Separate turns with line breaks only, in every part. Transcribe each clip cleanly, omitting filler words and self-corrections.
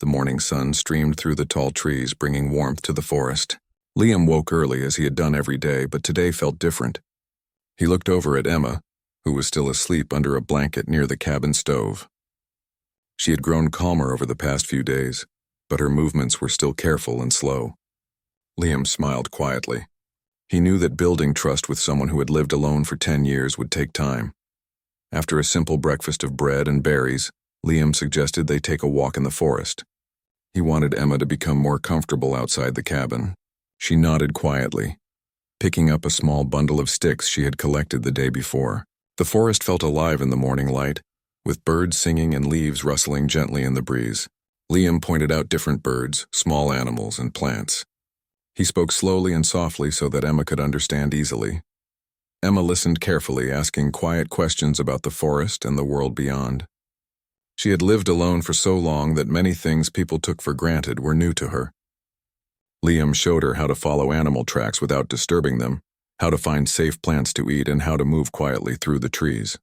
The morning sun streamed through the tall trees, bringing warmth to the forest. Liam woke early as he had done every day, but today felt different. He looked over at Emma, who was still asleep under a blanket near the cabin stove. She had grown calmer over the past few days, but her movements were still careful and slow. Liam smiled quietly. He knew that building trust with someone who had lived alone for 10 years would take time. After a simple breakfast of bread and berries, Liam suggested they take a walk in the forest. He wanted Emma to become more comfortable outside the cabin. She nodded quietly, picking up a small bundle of sticks she had collected the day before. The forest felt alive in the morning light, with birds singing and leaves rustling gently in the breeze. Liam pointed out different birds, small animals, and plants. He spoke slowly and softly so that Emma could understand easily. Emma listened carefully, asking quiet questions about the forest and the world beyond. She had lived alone for so long that many things people took for granted were new to her. Liam showed her how to follow animal tracks without disturbing them, how to find safe plants to eat, and how to move quietly through the trees.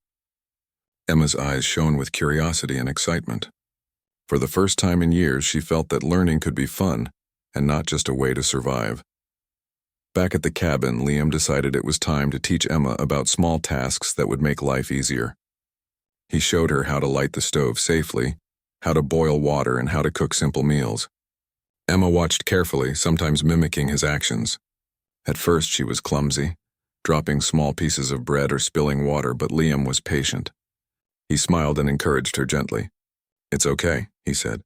Emma's eyes shone with curiosity and excitement. For the first time in years, she felt that learning could be fun and not just a way to survive. Back at the cabin, Liam decided it was time to teach Emma about small tasks that would make life easier. He showed her how to light the stove safely, how to boil water, and how to cook simple meals. Emma watched carefully, sometimes mimicking his actions. At first, she was clumsy, dropping small pieces of bread or spilling water, but Liam was patient. He smiled and encouraged her gently. "It's okay," he said.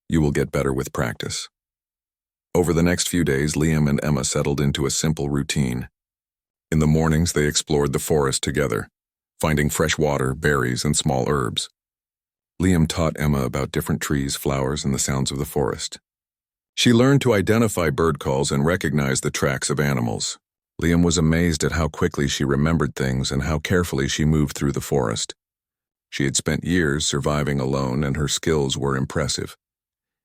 "You will get better with practice." Over the next few days, Liam and Emma settled into a simple routine. In the mornings, they explored the forest together, finding fresh water, berries, and small herbs. Liam taught Emma about different trees, flowers, and the sounds of the forest. She learned to identify bird calls and recognize the tracks of animals. Liam was amazed at how quickly she remembered things and how carefully she moved through the forest. She had spent years surviving alone, and her skills were impressive.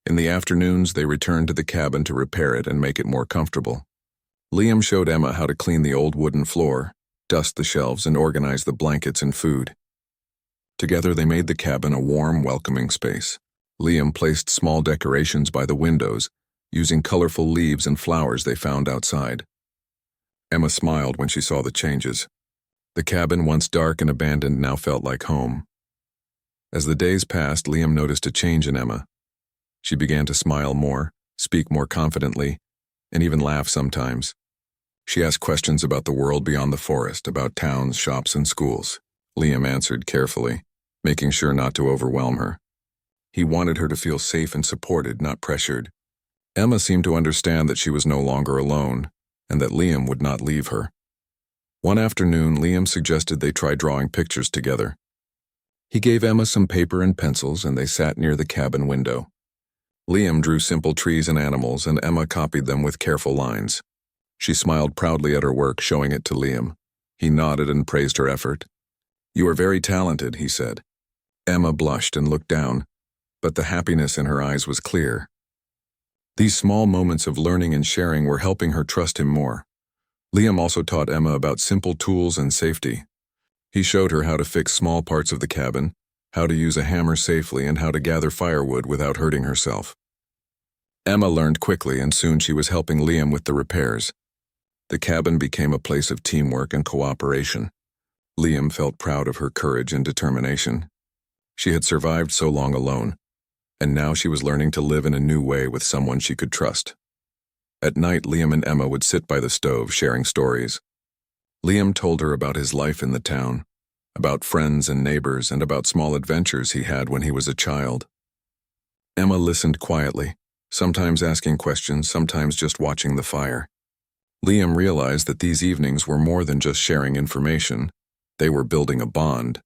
In the afternoons, they returned to the cabin to repair it and make it more comfortable. Liam showed Emma how to clean the old wooden floor, dust the shelves, and organize the blankets and food. Together, they made the cabin a warm, welcoming space. Liam placed small decorations by the windows, using colorful leaves and flowers they found outside. Emma smiled when she saw the changes. The cabin, once dark and abandoned, now felt like home. As the days passed, Liam noticed a change in Emma. She began to smile more, speak more confidently, and even laugh sometimes. She asked questions about the world beyond the forest, about towns, shops, and schools. Liam answered carefully, making sure not to overwhelm her. He wanted her to feel safe and supported, not pressured. Emma seemed to understand that she was no longer alone, and that Liam would not leave her. One afternoon, Liam suggested they try drawing pictures together. He gave Emma some paper and pencils, and they sat near the cabin window. Liam drew simple trees and animals, and Emma copied them with careful lines. She smiled proudly at her work, showing it to Liam. He nodded and praised her effort. "You are very talented," he said. Emma blushed and looked down, but the happiness in her eyes was clear. These small moments of learning and sharing were helping her trust him more. Liam also taught Emma about simple tools and safety. He showed her how to fix small parts of the cabin, how to use a hammer safely, and how to gather firewood without hurting herself. Emma learned quickly, and soon she was helping Liam with the repairs. The cabin became a place of teamwork and cooperation. Liam felt proud of her courage and determination. She had survived so long alone, and now she was learning to live in a new way with someone she could trust. At night, Liam and Emma would sit by the stove, sharing stories. Liam told her about his life in the town, about friends and neighbors, and about small adventures he had when he was a child. Emma listened quietly, sometimes asking questions, sometimes just watching the fire. Liam realized that these evenings were more than just sharing information. They were building a bond.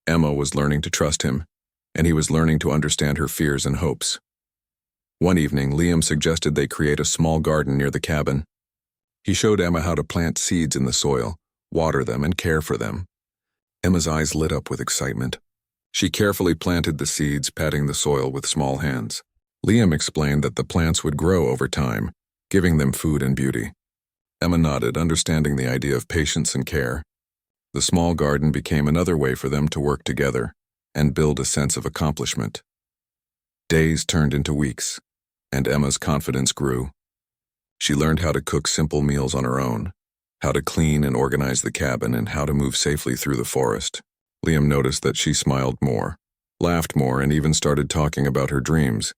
Emma was learning to trust him, and he was learning to understand her fears and hopes. One evening, Liam suggested they create a small garden near the cabin. He showed Emma how to plant seeds in the soil, water them, and care for them. Emma's eyes lit up with excitement. She carefully planted the seeds, patting the soil with small hands. Liam explained that the plants would grow over time, giving them food and beauty. Emma nodded, understanding the idea of patience and care. The small garden became another way for them to work together and build a sense of accomplishment. Days turned into weeks, and Emma's confidence grew. She learned how to cook simple meals on her own, how to clean and organize the cabin, and how to move safely through the forest. Liam noticed that she smiled more, laughed more, and even started talking about her dreams.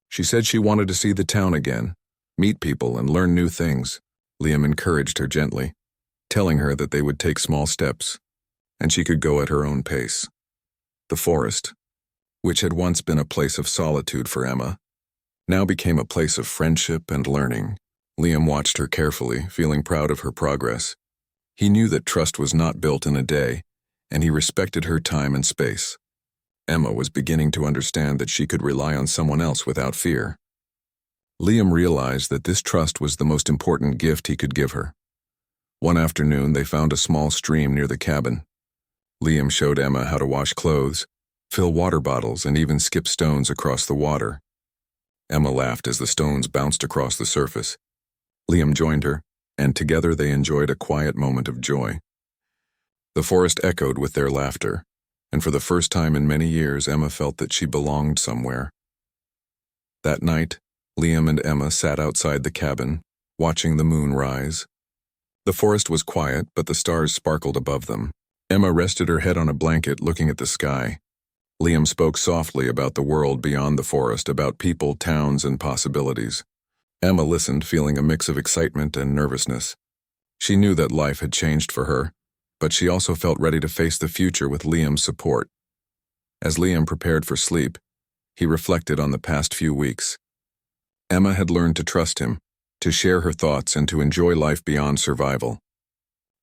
She said she wanted to see the town again, meet people, and learn new things. Liam encouraged her gently, telling her that they would take small steps, and she could go at her own pace. The forest, which had once been a place of solitude for Emma, now became a place of friendship and learning. Liam watched her carefully, feeling proud of her progress. He knew that trust was not built in a day, and he respected her time and space. Emma was beginning to understand that she could rely on someone else without fear. Liam realized that this trust was the most important gift he could give her. One afternoon, they found a small stream near the cabin. Liam showed Emma how to wash clothes, fill water bottles, and even skip stones across the water. Emma laughed as the stones bounced across the surface. Liam joined her, and together they enjoyed a quiet moment of joy. The forest echoed with their laughter, and for the first time in many years, Emma felt that she belonged somewhere. That night, Liam and Emma sat outside the cabin, watching the moon rise. The forest was quiet, but the stars sparkled above them. Emma rested her head on a blanket, looking at the sky. Liam spoke softly about the world beyond the forest, about people, towns, and possibilities. Emma listened, feeling a mix of excitement and nervousness. She knew that life had changed for her, but she also felt ready to face the future with Liam's support. As Liam prepared for sleep, he reflected on the past few weeks. Emma had learned to trust him, to share her thoughts, and to enjoy life beyond survival.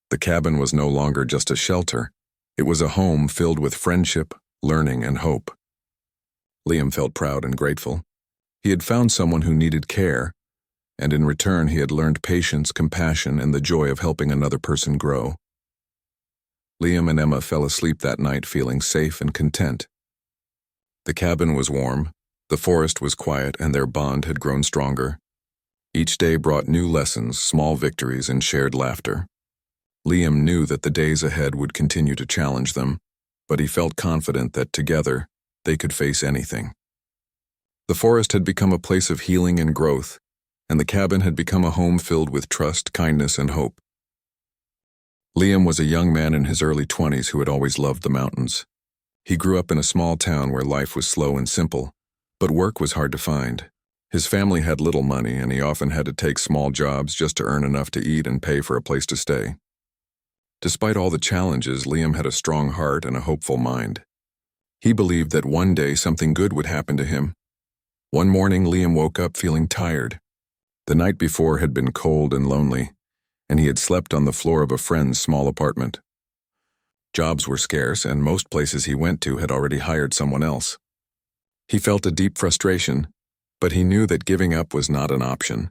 The cabin was no longer just a shelter. It was a home filled with friendship, learning, and hope. Liam felt proud and grateful. He had found someone who needed care, and in return he had learned patience, compassion, and the joy of helping another person grow. Liam and Emma fell asleep that night feeling safe and content. The cabin was warm, the forest was quiet, and their bond had grown stronger. Each day brought new lessons, small victories, and shared laughter. Liam knew that the days ahead would continue to challenge them, but he felt confident that together they could face anything. The forest had become a place of healing and growth, and the cabin had become a home filled with trust, kindness, and hope. Liam was a young man in his early 20s who had always loved the mountains. He grew up in a small town where life was slow and simple, but work was hard to find. His family had little money, and he often had to take small jobs just to earn enough to eat and pay for a place to stay. Despite all the challenges, Liam had a strong heart and a hopeful mind. He believed that one day something good would happen to him. One morning, Liam woke up feeling tired. The night before had been cold and lonely, and he had slept on the floor of a friend's small apartment. Jobs were scarce, and most places he went to had already hired someone else. He felt a deep frustration, but he knew that giving up was not an option.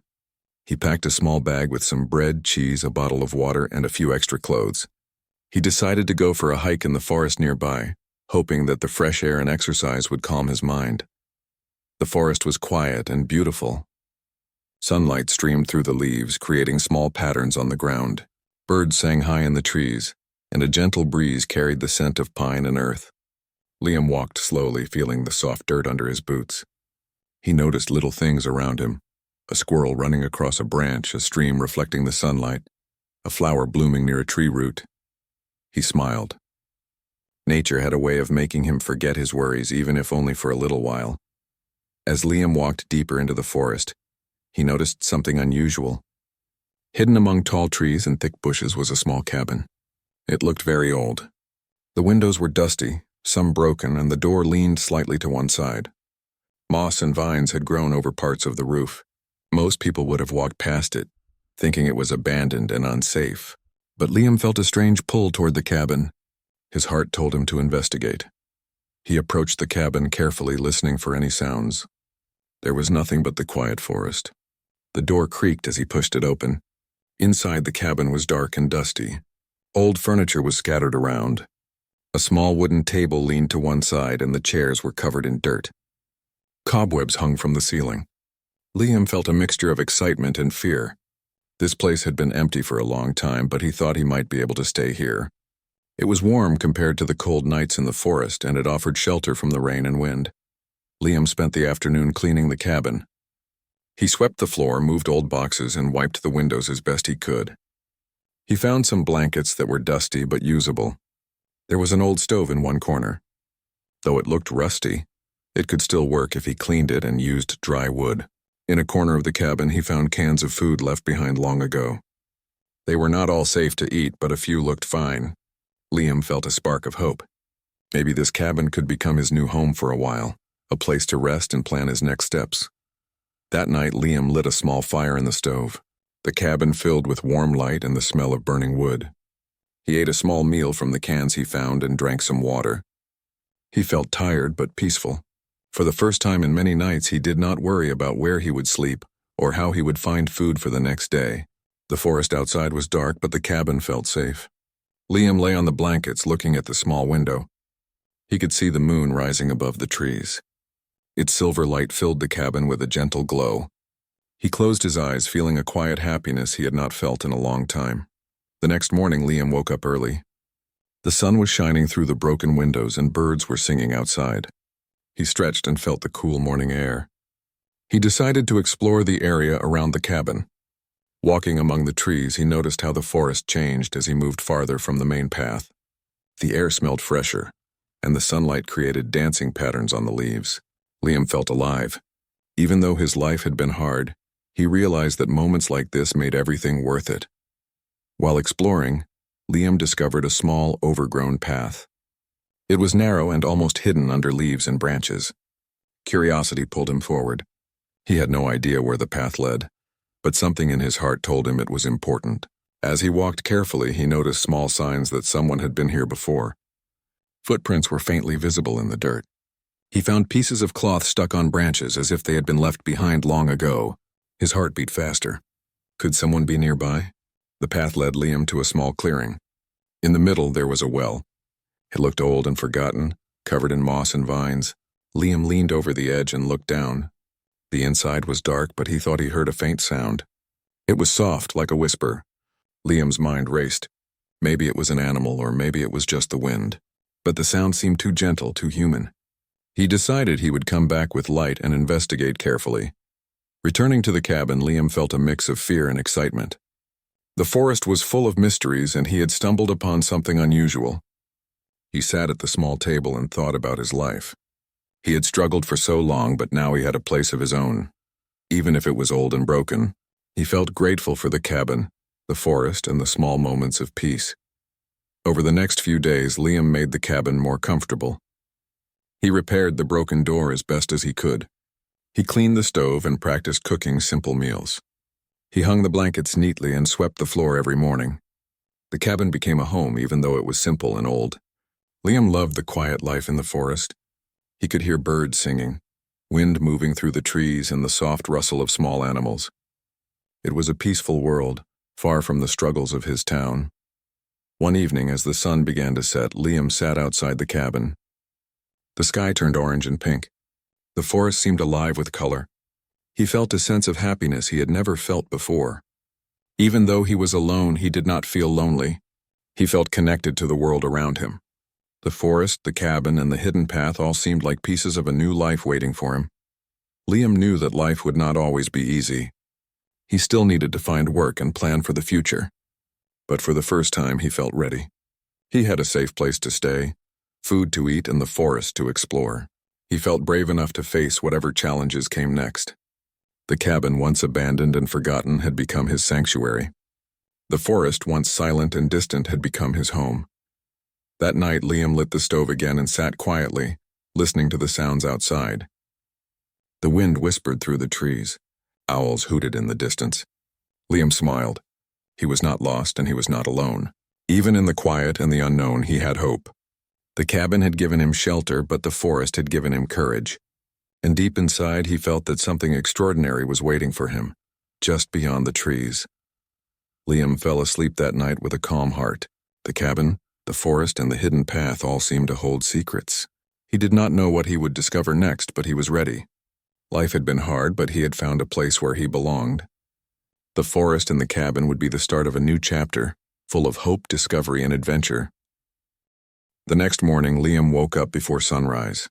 He packed a small bag with some bread, cheese, a bottle of water, and a few extra clothes. He decided to go for a hike in the forest nearby, hoping that the fresh air and exercise would calm his mind. The forest was quiet and beautiful. Sunlight streamed through the leaves, creating small patterns on the ground. Birds sang high in the trees, and a gentle breeze carried the scent of pine and earth. Liam walked slowly, feeling the soft dirt under his boots. He noticed little things around him: a squirrel running across a branch, a stream reflecting the sunlight, a flower blooming near a tree root. He smiled. Nature had a way of making him forget his worries, even if only for a little while. As Liam walked deeper into the forest, he noticed something unusual. Hidden among tall trees and thick bushes was a small cabin. It looked very old. The windows were dusty, some broken, and the door leaned slightly to one side. Moss and vines had grown over parts of the roof. Most people would have walked past it, thinking it was abandoned and unsafe. But Liam felt a strange pull toward the cabin. His heart told him to investigate. He approached the cabin carefully, listening for any sounds. There was nothing but the quiet forest. The door creaked as he pushed it open. Inside, the cabin was dark and dusty. Old furniture was scattered around. A small wooden table leaned to one side, and the chairs were covered in dirt. Cobwebs hung from the ceiling. Liam felt a mixture of excitement and fear. This place had been empty for a long time, but he thought he might be able to stay here. It was warm compared to the cold nights in the forest, and it offered shelter from the rain and wind. Liam spent the afternoon cleaning the cabin. He swept the floor, moved old boxes, and wiped the windows as best he could. He found some blankets that were dusty but usable. There was an old stove in one corner. Though it looked rusty, it could still work if he cleaned it and used dry wood. In a corner of the cabin, he found cans of food left behind long ago. They were not all safe to eat, but a few looked fine. Liam felt a spark of hope. Maybe this cabin could become his new home for a while, a place to rest and plan his next steps. That night, Liam lit a small fire in the stove, the cabin filled with warm light and the smell of burning wood. He ate a small meal from the cans he found and drank some water. He felt tired but peaceful. For the first time in many nights, he did not worry about where he would sleep or how he would find food for the next day. The forest outside was dark, but the cabin felt safe. Liam lay on the blankets, looking at the small window. He could see the moon rising above the trees. Its silver light filled the cabin with a gentle glow. He closed his eyes, feeling a quiet happiness he had not felt in a long time. The next morning, Liam woke up early. The sun was shining through the broken windows and birds were singing outside. He stretched and felt the cool morning air. He decided to explore the area around the cabin. Walking among the trees, he noticed how the forest changed as he moved farther from the main path. The air smelled fresher, and the sunlight created dancing patterns on the leaves. Liam felt alive. Even though his life had been hard, he realized that moments like this made everything worth it. While exploring, Liam discovered a small, overgrown path. It was narrow and almost hidden under leaves and branches. Curiosity pulled him forward. He had no idea where the path led, but something in his heart told him it was important. As he walked carefully, he noticed small signs that someone had been here before. Footprints were faintly visible in the dirt. He found pieces of cloth stuck on branches as if they had been left behind long ago. His heart beat faster. Could someone be nearby? The path led Liam to a small clearing. In the middle, there was a well. It looked old and forgotten, covered in moss and vines. Liam leaned over the edge and looked down. The inside was dark, but he thought he heard a faint sound. It was soft, like a whisper. Liam's mind raced. Maybe it was an animal, or maybe it was just the wind. But the sound seemed too gentle, too human. He decided he would come back with light and investigate carefully. Returning to the cabin, Liam felt a mix of fear and excitement. The forest was full of mysteries, and he had stumbled upon something unusual. He sat at the small table and thought about his life. He had struggled for so long, but now he had a place of his own. Even if it was old and broken, he felt grateful for the cabin, the forest, and the small moments of peace. Over the next few days, Liam made the cabin more comfortable. He repaired the broken door as best as he could. He cleaned the stove and practiced cooking simple meals. He hung the blankets neatly and swept the floor every morning. The cabin became a home, even though it was simple and old. Liam loved the quiet life in the forest. He could hear birds singing, wind moving through the trees, and the soft rustle of small animals. It was a peaceful world, far from the struggles of his town. One evening, as the sun began to set, Liam sat outside the cabin. The sky turned orange and pink. The forest seemed alive with color. He felt a sense of happiness he had never felt before. Even though he was alone, he did not feel lonely. He felt connected to the world around him. The forest, the cabin, and the hidden path all seemed like pieces of a new life waiting for him. Liam knew that life would not always be easy. He still needed to find work and plan for the future. But for the first time, he felt ready. He had a safe place to stay, food to eat, and the forest to explore. He felt brave enough to face whatever challenges came next. The cabin, once abandoned and forgotten, had become his sanctuary. The forest, once silent and distant, had become his home. That night, Liam lit the stove again and sat quietly, listening to the sounds outside. The wind whispered through the trees. Owls hooted in the distance. Liam smiled. He was not lost and he was not alone. Even in the quiet and the unknown, he had hope. The cabin had given him shelter, but the forest had given him courage. And deep inside, he felt that something extraordinary was waiting for him, just beyond the trees. Liam fell asleep that night with a calm heart. The cabin, the forest, and the hidden path all seemed to hold secrets. He did not know what he would discover next, but he was ready. Life had been hard, but he had found a place where he belonged. The forest and the cabin would be the start of a new chapter, full of hope, discovery, and adventure. The next morning, Liam woke up before sunrise.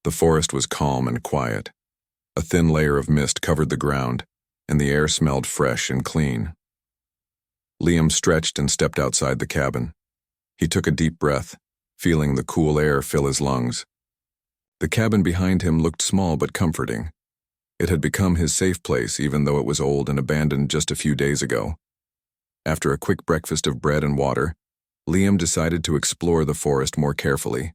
The forest was calm and quiet. A thin layer of mist covered the ground, and the air smelled fresh and clean. Liam stretched and stepped outside the cabin. He took a deep breath, feeling the cool air fill his lungs. The cabin behind him looked small but comforting. It had become his safe place even though it was old and abandoned just a few days ago. After a quick breakfast of bread and water, Liam decided to explore the forest more carefully.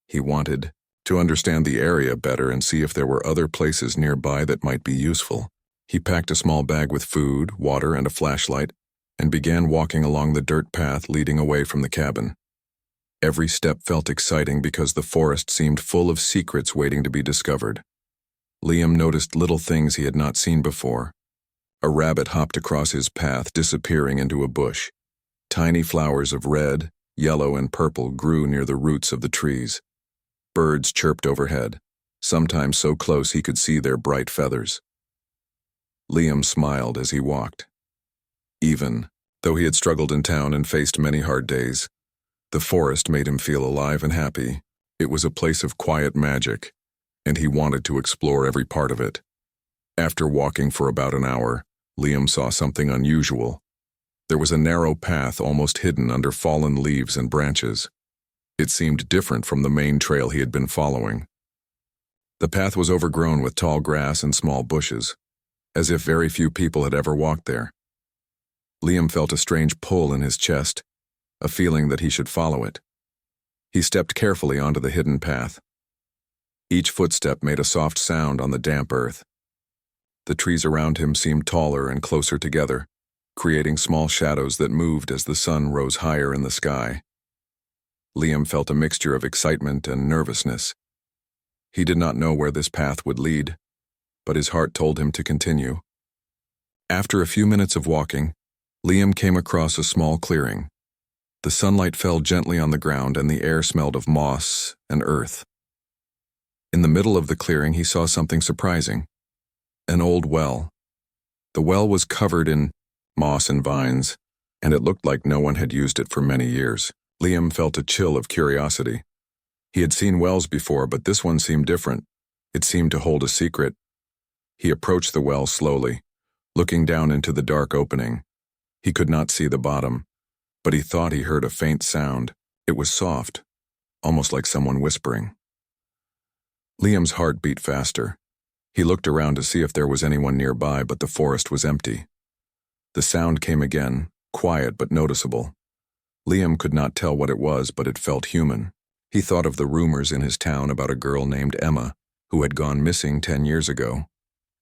He wanted to understand the area better and see if there were other places nearby that might be useful. He packed a small bag with food, water, and a flashlight, and began walking along the dirt path leading away from the cabin. Every step felt exciting because the forest seemed full of secrets waiting to be discovered. Liam noticed little things he had not seen before. A rabbit hopped across his path, disappearing into a bush. Tiny flowers of red, yellow, and purple grew near the roots of the trees. Birds chirped overhead, sometimes so close he could see their bright feathers. Liam smiled as he walked. Even though he had struggled in town and faced many hard days, the forest made him feel alive and happy. It was a place of quiet magic, and he wanted to explore every part of it. After walking for about an hour, Liam saw something unusual. There was a narrow path almost hidden under fallen leaves and branches. It seemed different from the main trail he had been following. The path was overgrown with tall grass and small bushes, as if very few people had ever walked there. Liam felt a strange pull in his chest, a feeling that he should follow it. He stepped carefully onto the hidden path. Each footstep made a soft sound on the damp earth. The trees around him seemed taller and closer together, creating small shadows that moved as the sun rose higher in the sky. Liam felt a mixture of excitement and nervousness. He did not know where this path would lead, but his heart told him to continue. After a few minutes of walking, Liam came across a small clearing. The sunlight fell gently on the ground and the air smelled of moss and earth. In the middle of the clearing, he saw something surprising. An old well. The well was covered in moss and vines, and it looked like no one had used it for many years. Liam felt a chill of curiosity. He had seen wells before, but this one seemed different. It seemed to hold a secret. He approached the well slowly, looking down into the dark opening. He could not see the bottom, but he thought he heard a faint sound. It was soft, almost like someone whispering. Liam's heart beat faster. He looked around to see if there was anyone nearby, but the forest was empty. The sound came again, quiet but noticeable. Liam could not tell what it was, but it felt human. He thought of the rumors in his town about a girl named Emma, who had gone missing 10 years ago.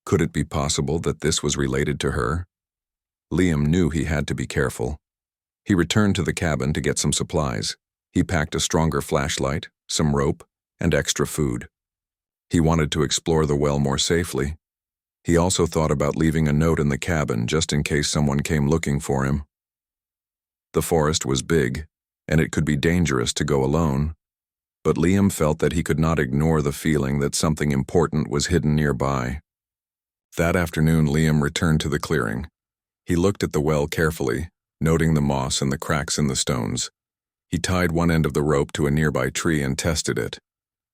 Could it be possible that this was related to her? Liam knew he had to be careful. He returned to the cabin to get some supplies. He packed a stronger flashlight, some rope, and extra food. He wanted to explore the well more safely. He also thought about leaving a note in the cabin just in case someone came looking for him. The forest was big, and it could be dangerous to go alone, but Liam felt that he could not ignore the feeling that something important was hidden nearby. That afternoon, Liam returned to the clearing. He looked at the well carefully, noting the moss and the cracks in the stones. He tied one end of the rope to a nearby tree and tested it.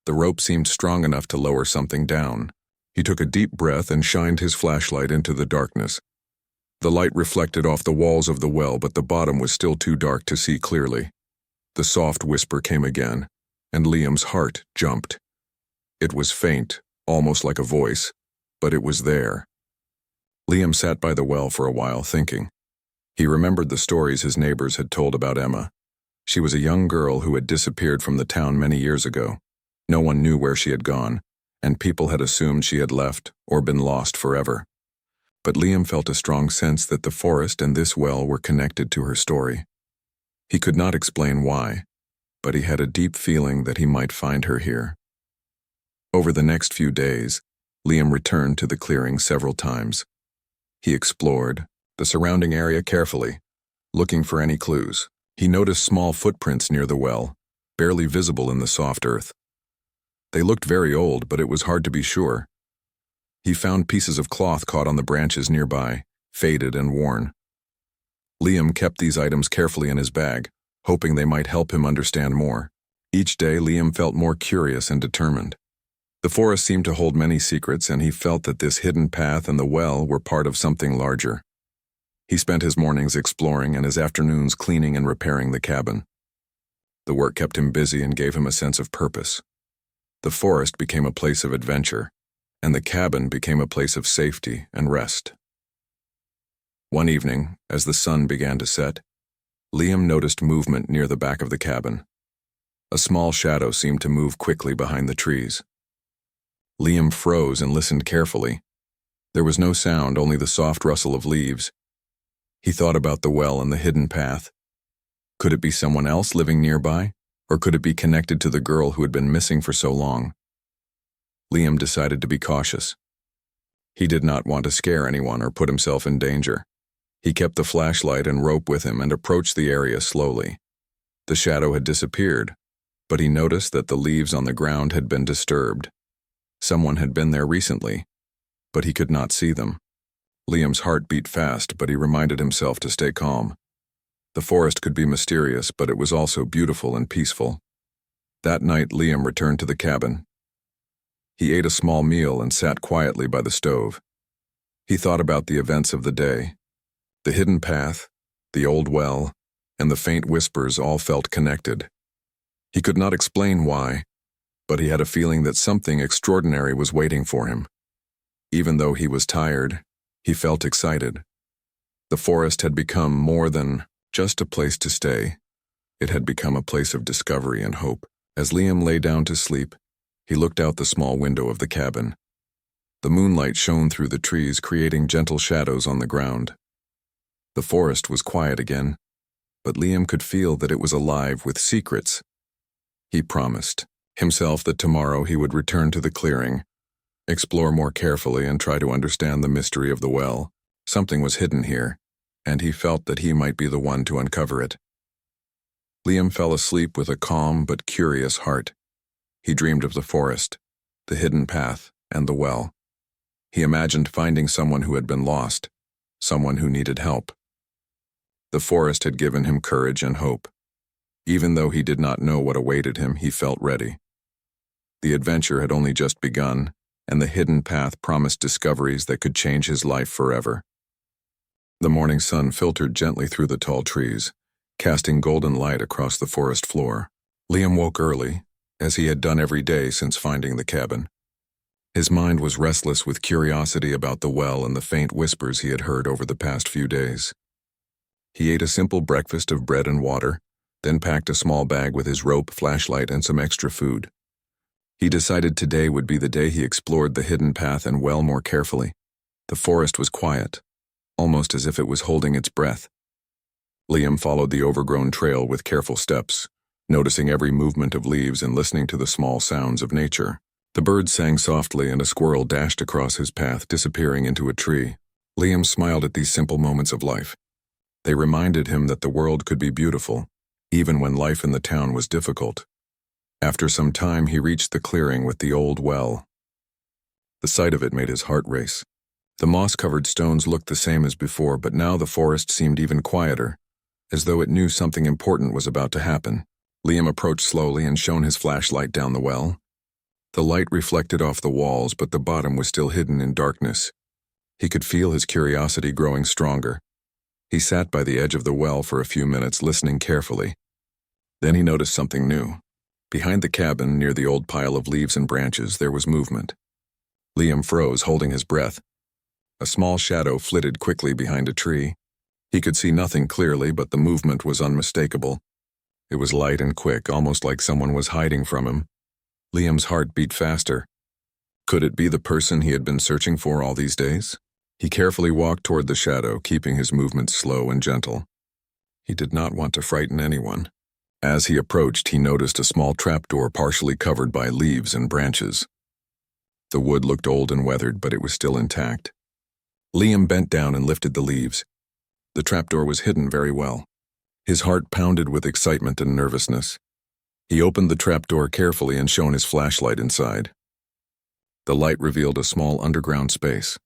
The rope seemed strong enough to lower something down. He took a deep breath and shined his flashlight into the darkness. The light reflected off the walls of the well, but the bottom was still too dark to see clearly. The soft whisper came again, and Liam's heart jumped. It was faint, almost like a voice, but it was there. Liam sat by the well for a while, thinking. He remembered the stories his neighbors had told about Emma. She was a young girl who had disappeared from the town many years ago. No one knew where she had gone, and people had assumed she had left or been lost forever. But Liam felt a strong sense that the forest and this well were connected to her story. He could not explain why, but he had a deep feeling that he might find her here. Over the next few days, Liam returned to the clearing several times. He explored the surrounding area carefully, looking for any clues. He noticed small footprints near the well, barely visible in the soft earth. They looked very old, but it was hard to be sure. He found pieces of cloth caught on the branches nearby, faded and worn. Liam kept these items carefully in his bag, hoping they might help him understand more. Each day, Liam felt more curious and determined. The forest seemed to hold many secrets, and he felt that this hidden path and the well were part of something larger. He spent his mornings exploring and his afternoons cleaning and repairing the cabin. The work kept him busy and gave him a sense of purpose. The forest became a place of adventure, and the cabin became a place of safety and rest. One evening, as the sun began to set, Liam noticed movement near the back of the cabin. A small shadow seemed to move quickly behind the trees. Liam froze and listened carefully. There was no sound, only the soft rustle of leaves. He thought about the well and the hidden path. Could it be someone else living nearby, or could it be connected to the girl who had been missing for so long? Liam decided to be cautious. He did not want to scare anyone or put himself in danger. He kept the flashlight and rope with him and approached the area slowly. The shadow had disappeared, but he noticed that the leaves on the ground had been disturbed. Someone had been there recently, but he could not see them. Liam's heart beat fast, but he reminded himself to stay calm. The forest could be mysterious, but it was also beautiful and peaceful. That night, Liam returned to the cabin. He ate a small meal and sat quietly by the stove. He thought about the events of the day. The hidden path, the old well, and the faint whispers all felt connected. He could not explain why, but he had a feeling that something extraordinary was waiting for him. Even though he was tired, he felt excited. The forest had become more than just a place to stay. It had become a place of discovery and hope. As Liam lay down to sleep, he looked out the small window of the cabin. The moonlight shone through the trees, creating gentle shadows on the ground. The forest was quiet again, but Liam could feel that it was alive with secrets. He promised himself that tomorrow he would return to the clearing, explore more carefully, and try to understand the mystery of the well. Something was hidden here, and he felt that he might be the one to uncover it. Liam fell asleep with a calm but curious heart. He dreamed of the forest, the hidden path, and the well. He imagined finding someone who had been lost, someone who needed help. The forest had given him courage and hope. Even though he did not know what awaited him, he felt ready. The adventure had only just begun, and the hidden path promised discoveries that could change his life forever. The morning sun filtered gently through the tall trees, casting golden light across the forest floor. Liam woke early, as he had done every day since finding the cabin. His mind was restless with curiosity about the well and the faint whispers he had heard over the past few days. He ate a simple breakfast of bread and water, then packed a small bag with his rope, flashlight, and some extra food. He decided today would be the day he explored the hidden path and well more carefully. The forest was quiet, almost as if it was holding its breath. Liam followed the overgrown trail with careful steps, noticing every movement of leaves and listening to the small sounds of nature. The birds sang softly and a squirrel dashed across his path, disappearing into a tree. Liam smiled at these simple moments of life. They reminded him that the world could be beautiful, even when life in the town was difficult. After some time, he reached the clearing with the old well. The sight of it made his heart race. The moss-covered stones looked the same as before, but now the forest seemed even quieter, as though it knew something important was about to happen. Liam approached slowly and shone his flashlight down the well. The light reflected off the walls, but the bottom was still hidden in darkness. He could feel his curiosity growing stronger. He sat by the edge of the well for a few minutes, listening carefully. Then he noticed something new. Behind the cabin, near the old pile of leaves and branches, there was movement. Liam froze, holding his breath. A small shadow flitted quickly behind a tree. He could see nothing clearly, but the movement was unmistakable. It was light and quick, almost like someone was hiding from him. Liam's heart beat faster. Could it be the person he had been searching for all these days? He carefully walked toward the shadow, keeping his movements slow and gentle. He did not want to frighten anyone. As he approached, he noticed a small trapdoor partially covered by leaves and branches. The wood looked old and weathered, but it was still intact. Liam bent down and lifted the leaves. The trapdoor was hidden very well. His heart pounded with excitement and nervousness. He opened the trapdoor carefully and shone his flashlight inside. The light revealed a small underground space.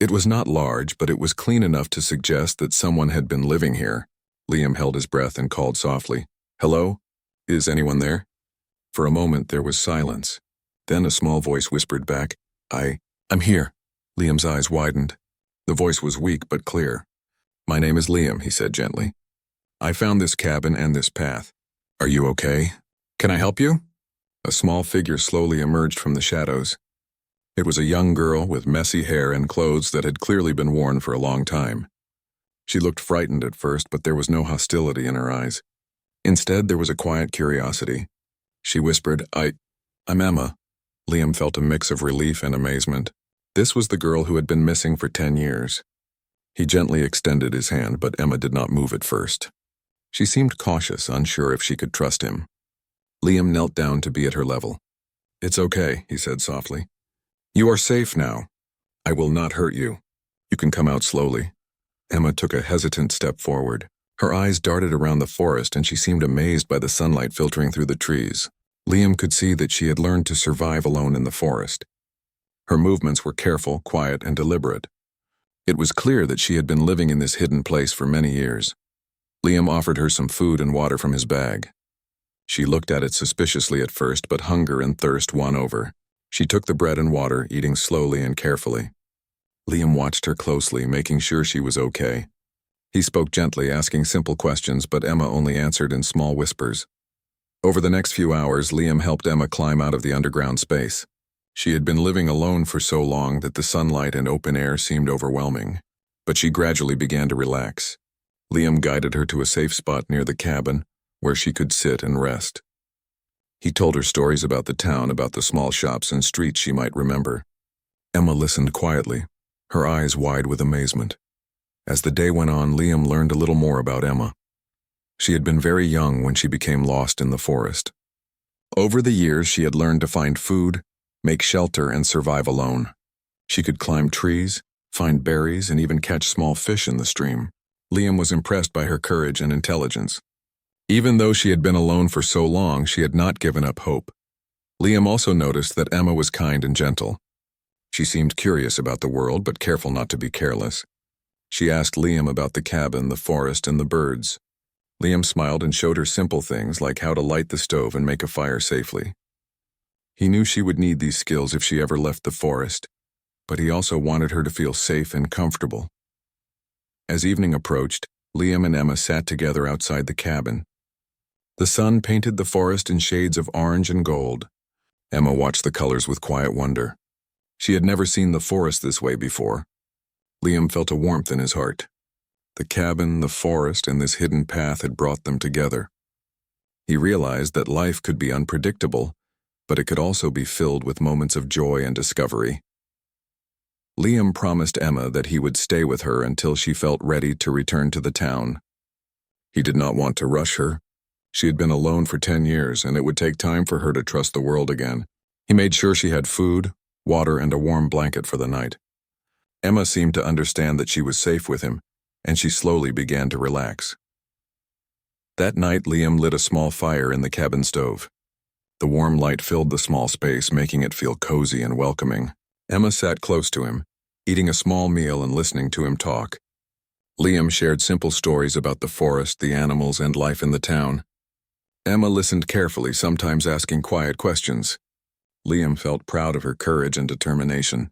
It was not large, but it was clean enough to suggest that someone had been living here. Liam held his breath and called softly, "Hello? Is anyone there?" For a moment there was silence. Then a small voice whispered back, I'm here. Liam's eyes widened. The voice was weak but clear. My name is Liam, he said gently. I found this cabin and this path. Are you okay? Can I help you? A small figure slowly emerged from the shadows. It was a young girl with messy hair and clothes that had clearly been worn for a long time. She looked frightened at first, but there was no hostility in her eyes. Instead, there was a quiet curiosity. She whispered, I'm Emma. Liam felt a mix of relief and amazement. This was the girl who had been missing for 10 years. He gently extended his hand, but Emma did not move at first. She seemed cautious, unsure if she could trust him. Liam knelt down to be at her level. It's okay, he said softly. You are safe now. I will not hurt you. You can come out slowly. Emma took a hesitant step forward. Her eyes darted around the forest and she seemed amazed by the sunlight filtering through the trees. Liam could see that she had learned to survive alone in the forest. Her movements were careful, quiet, and deliberate. It was clear that she had been living in this hidden place for many years. Liam offered her some food and water from his bag. She looked at it suspiciously at first, but hunger and thirst won over. She took the bread and water, eating slowly and carefully. Liam watched her closely, making sure she was okay. He spoke gently, asking simple questions, but Emma only answered in small whispers. Over the next few hours, Liam helped Emma climb out of the underground space. She had been living alone for so long that the sunlight and open air seemed overwhelming, but she gradually began to relax. Liam guided her to a safe spot near the cabin, where she could sit and rest. He told her stories about the town, about the small shops and streets she might remember. Emma listened quietly, her eyes wide with amazement. As the day went on, Liam learned a little more about Emma. She had been very young when she became lost in the forest. Over the years, she had learned to find food, make shelter, and survive alone. She could climb trees, find berries, and even catch small fish in the stream. Liam was impressed by her courage and intelligence. Even though she had been alone for so long, she had not given up hope. Liam also noticed that Emma was kind and gentle. She seemed curious about the world, but careful not to be careless. She asked Liam about the cabin, the forest, and the birds. Liam smiled and showed her simple things like how to light the stove and make a fire safely. He knew she would need these skills if she ever left the forest, but he also wanted her to feel safe and comfortable. As evening approached, Liam and Emma sat together outside the cabin. The sun painted the forest in shades of orange and gold. Emma watched the colors with quiet wonder. She had never seen the forest this way before. Liam felt a warmth in his heart. The cabin, the forest, and this hidden path had brought them together. He realized that life could be unpredictable, but it could also be filled with moments of joy and discovery. Liam promised Emma that he would stay with her until she felt ready to return to the town. He did not want to rush her. She had been alone for 10 years, and it would take time for her to trust the world again. He made sure she had food, water, and a warm blanket for the night. Emma seemed to understand that she was safe with him, and she slowly began to relax. That night, Liam lit a small fire in the cabin stove. The warm light filled the small space, making it feel cozy and welcoming. Emma sat close to him, eating a small meal and listening to him talk. Liam shared simple stories about the forest, the animals, and life in the town. Emma listened carefully, sometimes asking quiet questions. Liam felt proud of her courage and determination.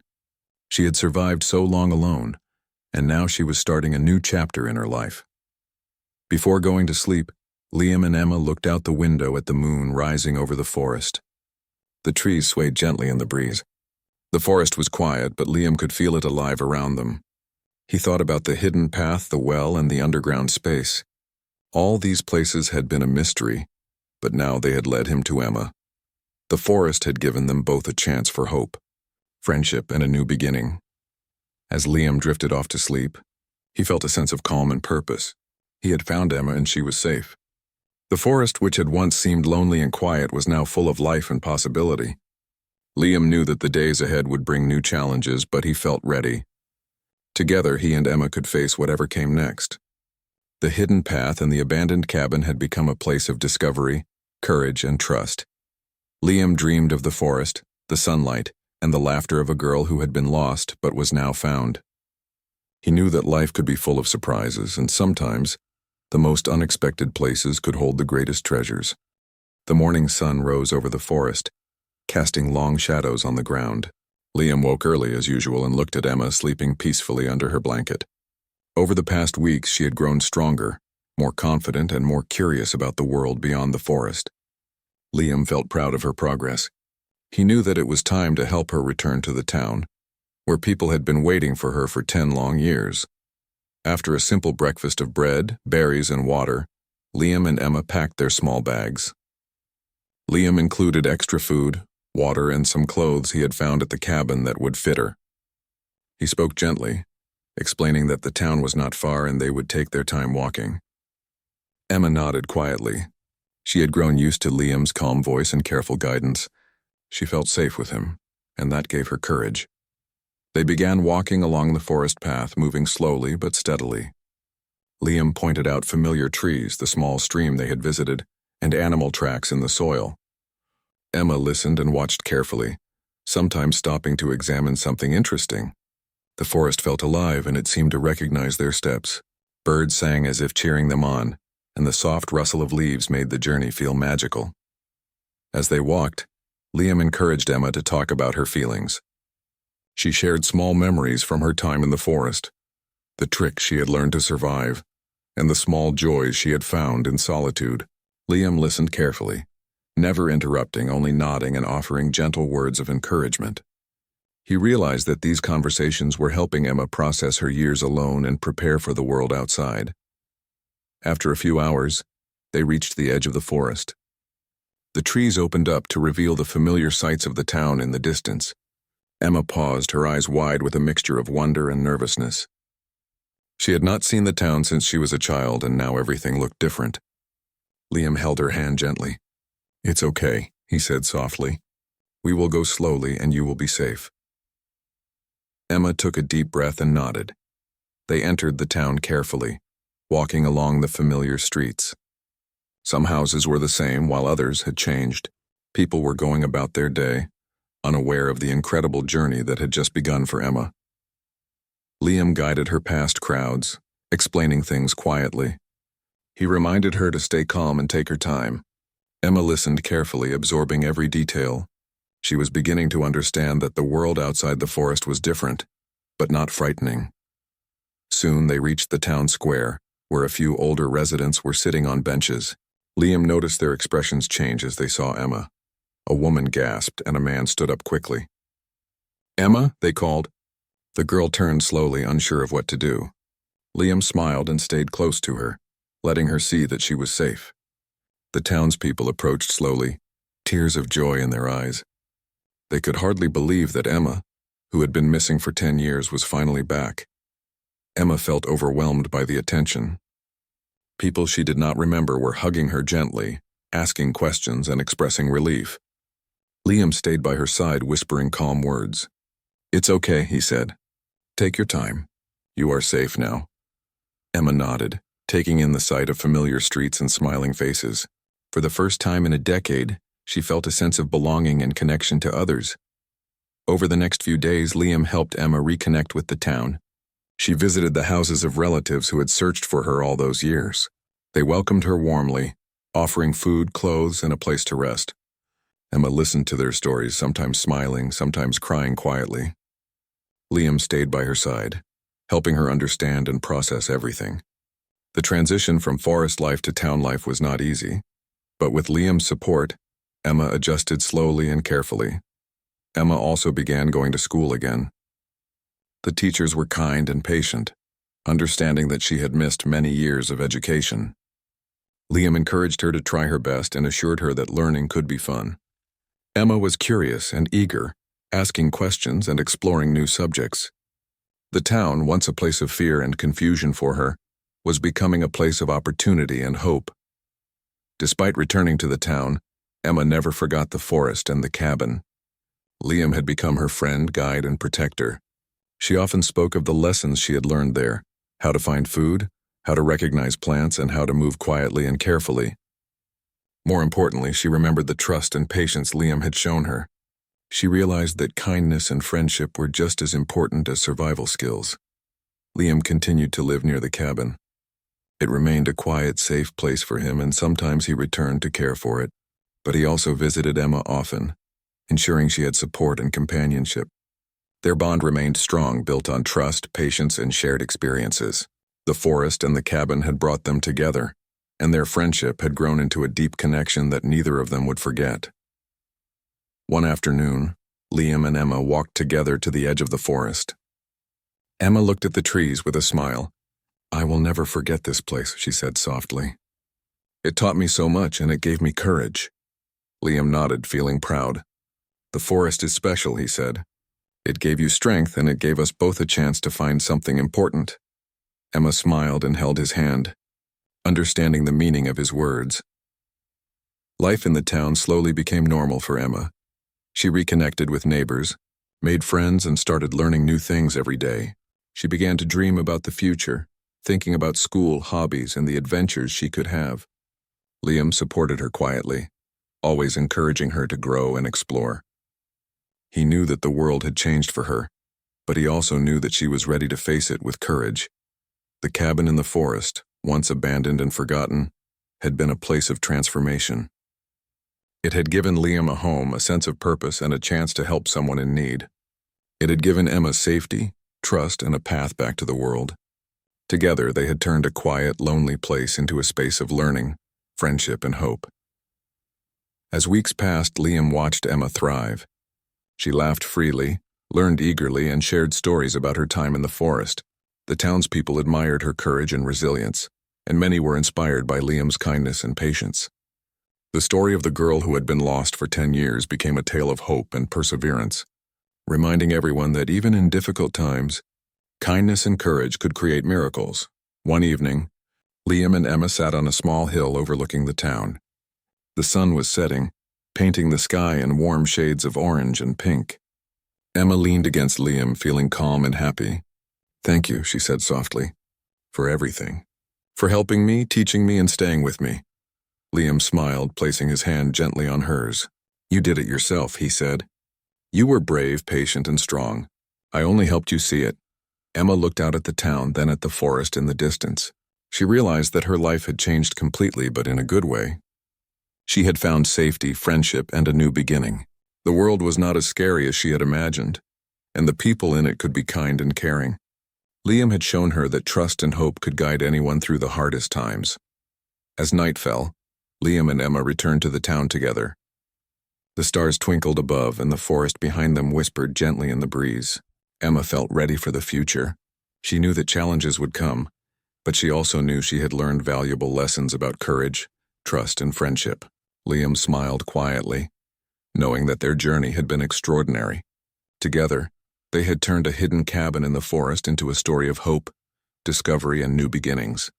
She had survived so long alone, and now she was starting a new chapter in her life. Before going to sleep, Liam and Emma looked out the window at the moon rising over the forest. The trees swayed gently in the breeze. The forest was quiet, but Liam could feel it alive around them. He thought about the hidden path, the well, and the underground space. All these places had been a mystery, but now they had led him to Emma. The forest had given them both a chance for hope, friendship, and a new beginning. As Liam drifted off to sleep, he felt a sense of calm and purpose. He had found Emma and she was safe. The forest, which had once seemed lonely and quiet, was now full of life and possibility. Liam knew that the days ahead would bring new challenges, but he felt ready. Together, he and Emma could face whatever came next. The hidden path and the abandoned cabin had become a place of discovery, courage, and trust. Liam dreamed of the forest, the sunlight, and the laughter of a girl who had been lost but was now found. He knew that life could be full of surprises, and sometimes, the most unexpected places could hold the greatest treasures. The morning sun rose over the forest, casting long shadows on the ground. Liam woke early as usual and looked at Emma sleeping peacefully under her blanket. Over the past weeks, she had grown stronger, more confident and more curious about the world beyond the forest. Liam felt proud of her progress. He knew that it was time to help her return to the town, where people had been waiting for her for 10 long years. After a simple breakfast of bread, berries, and water, Liam and Emma packed their small bags. Liam included extra food, water, and some clothes he had found at the cabin that would fit her. He spoke gently, explaining that the town was not far and they would take their time walking. Emma nodded quietly. She had grown used to Liam's calm voice and careful guidance. She felt safe with him, and that gave her courage. They began walking along the forest path, moving slowly but steadily. Liam pointed out familiar trees, the small stream they had visited, and animal tracks in the soil. Emma listened and watched carefully, sometimes stopping to examine something interesting. The forest felt alive and it seemed to recognize their steps. Birds sang as if cheering them on, and the soft rustle of leaves made the journey feel magical. As they walked, Liam encouraged Emma to talk about her feelings. She shared small memories from her time in the forest, the tricks she had learned to survive, and the small joys she had found in solitude. Liam listened carefully, never interrupting, only nodding and offering gentle words of encouragement. He realized that these conversations were helping Emma process her years alone and prepare for the world outside. After a few hours, they reached the edge of the forest. The trees opened up to reveal the familiar sights of the town in the distance. Emma paused, her eyes wide with a mixture of wonder and nervousness. She had not seen the town since she was a child, and now everything looked different. Liam held her hand gently. "It's okay," he said softly. "We will go slowly and you will be safe." Emma took a deep breath and nodded. They entered the town carefully, walking along the familiar streets. Some houses were the same, while others had changed. People were going about their day, unaware of the incredible journey that had just begun for Emma. Liam guided her past crowds, explaining things quietly. He reminded her to stay calm and take her time. Emma listened carefully, absorbing every detail. She was beginning to understand that the world outside the forest was different, but not frightening. Soon they reached the town square, where a few older residents were sitting on benches. Liam noticed their expressions change as they saw Emma. A woman gasped and a man stood up quickly. "Emma," they called. The girl turned slowly, unsure of what to do. Liam smiled and stayed close to her, letting her see that she was safe. The townspeople approached slowly, tears of joy in their eyes. They could hardly believe that Emma, who had been missing for 10 years, was finally back. Emma felt overwhelmed by the attention. People she did not remember were hugging her gently, asking questions and expressing relief. Liam stayed by her side, whispering calm words. "It's okay," he said. "Take your time. You are safe now." Emma nodded, taking in the sight of familiar streets and smiling faces. For the first time in a decade, she felt a sense of belonging and connection to others. Over the next few days, Liam helped Emma reconnect with the town. She visited the houses of relatives who had searched for her all those years. They welcomed her warmly, offering food, clothes, and a place to rest. Emma listened to their stories, sometimes smiling, sometimes crying quietly. Liam stayed by her side, helping her understand and process everything. The transition from forest life to town life was not easy, but with Liam's support, Emma adjusted slowly and carefully. Emma also began going to school again. The teachers were kind and patient, understanding that she had missed many years of education. Liam encouraged her to try her best and assured her that learning could be fun. Emma was curious and eager, asking questions and exploring new subjects. The town, once a place of fear and confusion for her, was becoming a place of opportunity and hope. Despite returning to the town, Emma never forgot the forest and the cabin. Liam had become her friend, guide, and protector. She often spoke of the lessons she had learned there, how to find food, how to recognize plants, and how to move quietly and carefully. More importantly, she remembered the trust and patience Liam had shown her. She realized that kindness and friendship were just as important as survival skills. Liam continued to live near the cabin. It remained a quiet, safe place for him, and sometimes he returned to care for it, but he also visited Emma often, ensuring she had support and companionship. Their bond remained strong, built on trust, patience, and shared experiences. The forest and the cabin had brought them together, and their friendship had grown into a deep connection that neither of them would forget. One afternoon, Liam and Emma walked together to the edge of the forest. Emma looked at the trees with a smile. "I will never forget this place," she said softly. "It taught me so much, and it gave me courage." Liam nodded, feeling proud. "The forest is special," he said. "It gave you strength, and it gave us both a chance to find something important." Emma smiled and held his hand, understanding the meaning of his words. Life in the town slowly became normal for Emma. She reconnected with neighbors, made friends, and started learning new things every day. She began to dream about the future, thinking about school, hobbies, and the adventures she could have. Liam supported her quietly, always encouraging her to grow and explore. He knew that the world had changed for her, but he also knew that she was ready to face it with courage. The cabin in the forest, once abandoned and forgotten, had been a place of transformation. It had given Liam a home, a sense of purpose, and a chance to help someone in need. It had given Emma safety, trust, and a path back to the world. Together, they had turned a quiet, lonely place into a space of learning, friendship, and hope. As weeks passed, Liam watched Emma thrive. She laughed freely, learned eagerly, and shared stories about her time in the forest. The townspeople admired her courage and resilience, and many were inspired by Liam's kindness and patience. The story of the girl who had been lost for 10 years became a tale of hope and perseverance, reminding everyone that even in difficult times, kindness and courage could create miracles. One evening, Liam and Emma sat on a small hill overlooking the town. The sun was setting, painting the sky in warm shades of orange and pink. Emma leaned against Liam, feeling calm and happy. "Thank you," she said softly, "for everything. For helping me, teaching me, and staying with me." Liam smiled, placing his hand gently on hers. "You did it yourself," he said. "You were brave, patient, and strong. I only helped you see it." Emma looked out at the town, then at the forest in the distance. She realized that her life had changed completely, but in a good way. She had found safety, friendship, and a new beginning. The world was not as scary as she had imagined, and the people in it could be kind and caring. Liam had shown her that trust and hope could guide anyone through the hardest times. As night fell, Liam and Emma returned to the town together. The stars twinkled above, and the forest behind them whispered gently in the breeze. Emma felt ready for the future. She knew that challenges would come, but she also knew she had learned valuable lessons about courage, trust, and friendship. Liam smiled quietly, knowing that their journey had been extraordinary. Together, they had turned a hidden cabin in the forest into a story of hope, discovery, and new beginnings.